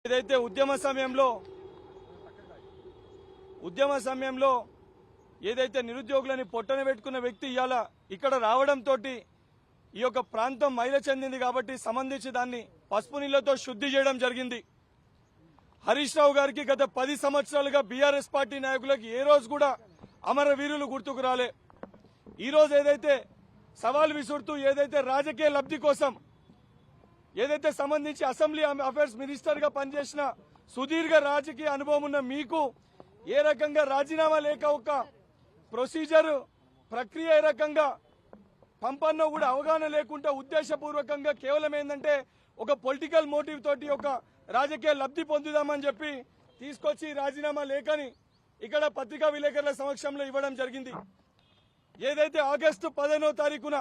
ఏదైతే ఉద్యమ సమయంలో ఏదైతే నిరుద్యోగులని పొట్టన పెట్టుకున్న వ్యక్తి ఇవాళ ఇక్కడ రావడంతో ఈ యొక్క ప్రాంతం మైల చెందింది కాబట్టి సంబంధించి దాన్ని పసుపు నీళ్లతో శుద్ధి చేయడం జరిగింది. హరీష్ రావు గారికి గత 10 సంవత్సరాలుగా బీఆర్ఎస్ పార్టీ నాయకులకు ఏ రోజు కూడా అమరవీరులు గుర్తుకు రాలే. ఈ రోజు ఏదైతే సవాల్ విసురుతూ ఏదైతే రాజకీయ లబ్ధి కోసం ఏదైతే సంబంధించి అసెంబ్లీ అఫైర్స్ మినిస్టర్ గా పనిచేసిన సుదీర్ఘ రాజకీయ అనుభవం ఉన్న మీకు ఏ రకంగా రాజీనామా లేక ఒక ప్రొసీజర్ ప్రక్రియ ఏ రకంగా పంపన్నో కూడా అవగాహన లేకుండా ఉద్దేశపూర్వకంగా కేవలం ఏంటంటే ఒక పొలిటికల్ మోటివ్ తోటి ఒక రాజకీయ లబ్ధి పొందుదామని చెప్పి తీసుకొచ్చి రాజీనామా లేఖని ఇక్కడ పత్రికా విలేకరుల సమక్షంలో ఇవ్వడం జరిగింది. ఏదైతే ఆగస్టు 15వ తారీఖున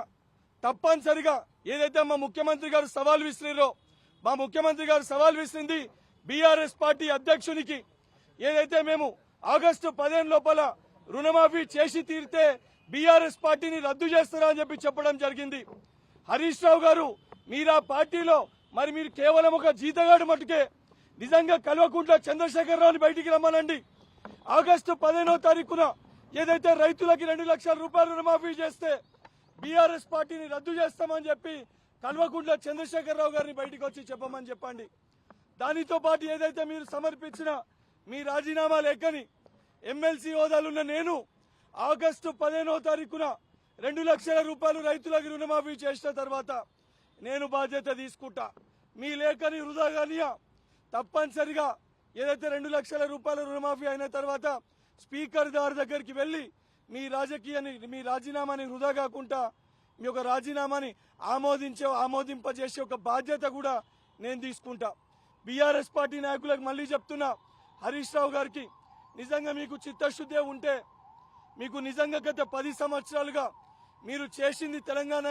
తప్పనిసరిగా ఏదైతే మా ముఖ్యమంత్రి గారు సవాల్ విసిరిరో మా ముఖ్యమంత్రి గారు సవాల్ విసిరింది బీఆర్ఎస్ పార్టీ అధ్యక్షునికి. ఏదైతే మేము ఆగస్టు 15 లోపల రుణమాఫీ చేసి తీరితే బీఆర్ఎస్ పార్టీని రద్దు చేస్తారా అని చెప్పి చెప్పడం జరిగింది. హరీష్ రావు గారు మీరు ఆ పార్టీలో మరి మీరు కేవలం ఒక జీతగాడు మటుకే నిజంగా కల్వకుంట్ల చంద్రశేఖరరావుని బయటికి రమ్మనండి. ఆగస్టు 15వ తారీఖున ఏదైతే రైతులకి 2 లక్షల రూపాయలు రుణమాఫీ చేస్తే బీఆర్ఎస్ పార్టీని రద్దు చేస్తామని చెప్పి కల్వకుంట్ల చంద్రశేఖరరావు గారిని బయటికి వచ్చి చెప్పమని చెప్పండి. దానితో పాటు ఏదైతే మీరు సమర్పించిన మీ రాజీనామా లేఖని ఎమ్మెల్సీ హోదాలున్న నేను ఆగస్టు 15వ తారీఖున 2 లక్షల రూపాయలు రైతులకు రుణమాఫీ చేసిన తర్వాత నేను బాధ్యత తీసుకుంటా. మీ లేఖని వృధాగానియా తప్పనిసరిగా ఏదైతే 2 లక్షల రూపాయల రుణమాఫీ అయిన తర్వాత స్పీకర్ గారి దగ్గరికి వెళ్లి మీ రాజీనామాని వృధా కాకుండా మీ యొక్క రాజీనామాని ఆమోదింపజేసే ఒక బాధ్యత కూడా నేను తీసుకుంటా. బీఆర్ఎస్ పార్టీ నాయకులకు మళ్లీ చెప్తున్నా, హరీష్ రావు గారికి నిజంగా మీకు చిత్తశుద్ధి ఉంటే మీకు నిజంగా గత 10 సంవత్సరాలుగా మీరు చేసింది తెలంగాణ